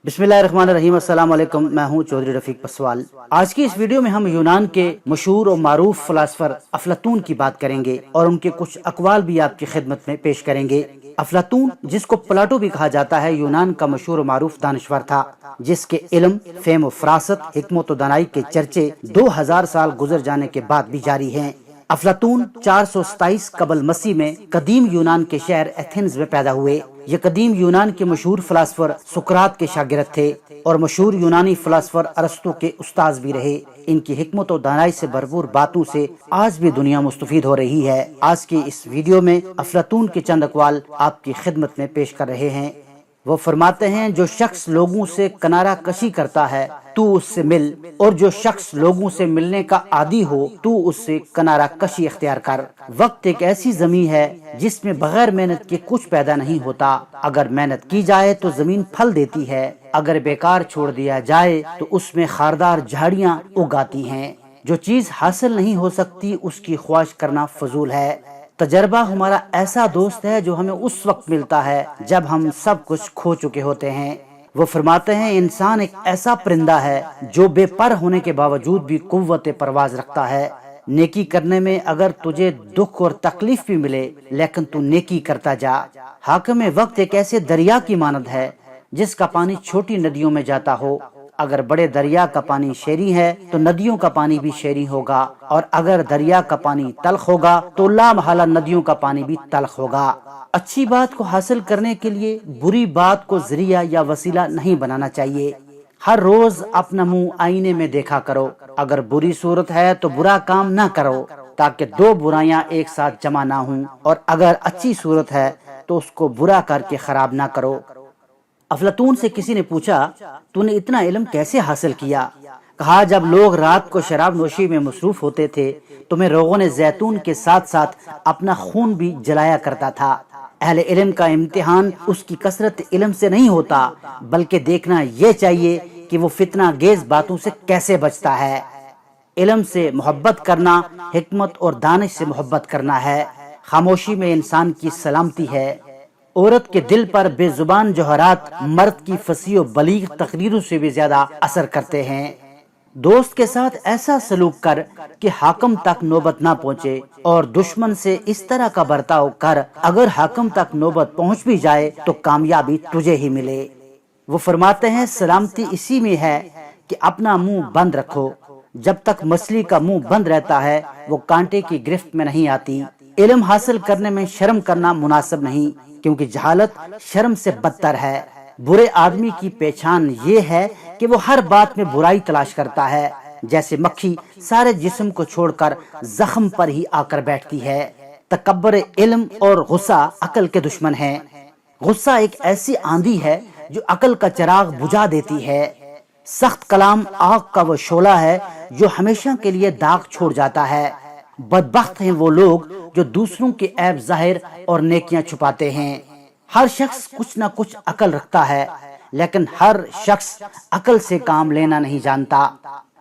बिस्मिल्लाहिर्रहमानिर्रहीम। अस्सलाम वालेकुम। मैं हूँ चौधरी रफीक पसवाल। आज की इस वीडियो में हम यूनान के मशहूर और मारूफ फिलॉसफर अफलातून की बात करेंगे और उनके कुछ अकवाल भी आपकी खिदमत में पेश करेंगे। अफलातून, जिसको प्लाटो भी कहा जाता है, यूनान का मशहूर और मारूफ दानश्वर था, जिसके इल्म, फेम और फरासत, हिकमत और दानाई के चर्चे 2000 साल गुजर जाने के बाद भी जारी हैं। अफलातून 427 कबल मसीह में कदीम यूनान के शहर एथेंस में पैदा हुए। ये कदीम यूनान के मशहूर फिलॉसफर सुकरात के शागिर्द थे और मशहूर यूनानी फिलॉसफर अरस्तु के उस्ताद भी रहे। इनकी हिकमत और दानाई से भरपूर बातों से आज भी दुनिया मुस्तफीद हो रही है। आज की इस वीडियो में अफलातून के चंद अकवाल आपकी खिदमत में पेश कर रहे हैं। वो फरमाते हैं, जो शख्स लोगों से किनारा कशी करता है तू उससे मिल, और जो शख्स लोगों से मिलने का आदी हो तू उससे किनारा कशी इख्तियार कर। वक्त एक ऐसी जमीन है जिसमें बगैर मेहनत के कुछ पैदा नहीं होता। अगर मेहनत की जाए तो जमीन फल देती है, अगर बेकार छोड़ दिया जाए तो उसमें खारदार झाड़ियाँ उगाती हैं। जो चीज हासिल नहीं हो सकती उसकी ख्वाहिश करना फजूल है। तजर्बा हमारा ऐसा दोस्त है जो हमें उस वक्त मिलता है जब हम सब कुछ खो चुके होते हैं। वो फरमाते हैं, इंसान एक ऐसा परिंदा है जो बेपर होने के बावजूद भी कुव्वत परवाज रखता है। नेकी करने में अगर तुझे दुख और तकलीफ भी मिले लेकिन तू नेकी करता जा। हाकिम वक्त एक ऐसे दरिया की मानद है जिसका पानी छोटी नदियों में जाता हो। अगर बड़े दरिया का पानी शेरी है तो नदियों का पानी भी शेरी होगा, और अगर दरिया का पानी तल्ख होगा तो लामहला नदियों का पानी भी तल्ख होगा। अच्छी बात को हासिल करने के लिए बुरी बात को जरिया या वसीला नहीं बनाना चाहिए। हर रोज अपना मुंह आईने में देखा करो। अगर बुरी सूरत है तो बुरा काम ना करो, ताकि दो बुराइयां एक साथ जमा ना हों, और अगर अच्छी सूरत है तो उसको बुरा करके खराब ना करो। अफलातून से किसी ने पूछा, तूने इतना इल्म कैसे हासिल किया? कहा, जब लोग रात को शराब नोशी में मसरूफ होते थे तो मैं रोगन जैतून के साथ साथ अपना खून भी जलाया करता था। अहले इल्म का इम्तिहान उसकी कसरत इल्म से नहीं होता, बल्कि देखना यह चाहिए कि वो फितना गेज बातों से कैसे बचता है। इल्म से मोहब्बत करना हिकमत और दानिश से मोहब्बत करना है। खामोशी में इंसान की सलामती है। औरत के दिल पर बेजुबान जौहरात मर्द की फसी और बलीग तकरीरों से भी ज्यादा असर करते हैं। दोस्त के साथ ऐसा सलूक कर कि हाकिम तक नौबत ना पहुँचे, और दुश्मन से इस तरह का बर्ताव कर अगर हाकिम तक नौबत पहुँच भी जाए तो कामयाबी तुझे ही मिले। वो फरमाते हैं, सलामती इसी में है कि अपना मुंह बंद रखो। जब तक मछली का मुंह बंद रहता है वो कांटे की गिरफ्त में नहीं आती। इल्म हासिल करने में शर्म करना मुनासिब नहीं, क्योंकि जहालत शर्म से बदतर है। बुरे आदमी की पहचान ये है कि वो हर बात में बुराई तलाश करता है। जैसे मक्खी सारे जिस्म को छोड़कर जख्म पर ही आकर बैठती है। तकब्बर इल्म और गुस्सा अकल के दुश्मन है। गुस्सा एक ऐसी आंधी है जो अकल का चिराग बुझा देती है। सख्त कलाम आग का वो शोला है जो हमेशा के लिए दाग छोड़ जाता है। बदबख्त हैं वो लोग जो दूसरों के ऐब जाहिर और नेकियां छुपाते हैं। हर शख्स कुछ ना कुछ अकल रखता है, लेकिन हर शख्स अकल से काम लेना नहीं जानता।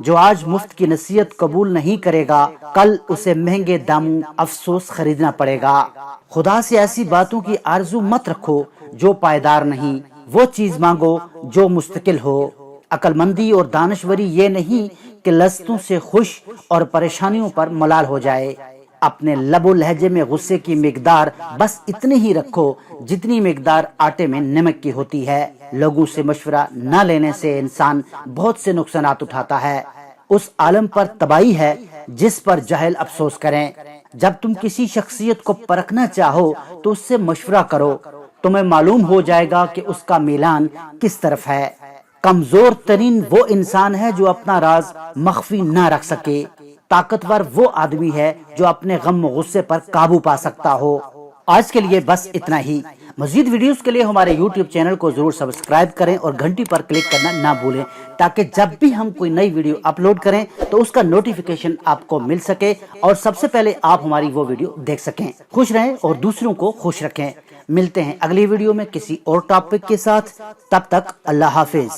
जो आज मुफ्त की नसीहत कबूल नहीं करेगा, कल उसे महंगे दामों अफसोस खरीदना पड़ेगा। खुदा से ऐसी बातों की आरजू मत रखो जो पायदार नहीं, वो चीज मांगो जो मुस्तकिल हो। अकलमंदी और दानश्वरी ये नहीं कि लज्जतों से खुश और परेशानियों पर मलाल हो जाए। अपने लबो लहजे में गुस्से की मिकदार बस इतनी ही रखो जितनी मिकदार आटे में नमक की होती है। लोगों से मशवरा न लेने से इंसान बहुत से नुकसानात उठाता है। उस आलम पर तबाही है जिस पर जाहिल अफसोस करें। जब तुम किसी शख्सियत को परखना चाहो तो उससे मशवरा करो, तुम्हें मालूम हो जाएगा कि उसका मीलान किस तरफ है। कमजोर तरीन वो इंसान है जो अपना राज मख्फी न रख सके। ताकतवर वो आदमी है जो अपने गम और गुस्से पर काबू पा सकता हो। आज के लिए बस इतना ही। मजीद वीडियोस के लिए हमारे YouTube चैनल को जरूर सब्सक्राइब करें और घंटी पर क्लिक करना ना भूलें, ताकि जब भी हम कोई नई वीडियो अपलोड करें तो उसका नोटिफिकेशन आपको मिल सके और सबसे पहले आप हमारी वो वीडियो देख सकें। खुश रहें और दूसरों को खुश रखें। मिलते हैं अगली वीडियो में किसी और टॉपिक के साथ। तब तक अल्लाह हाफिज।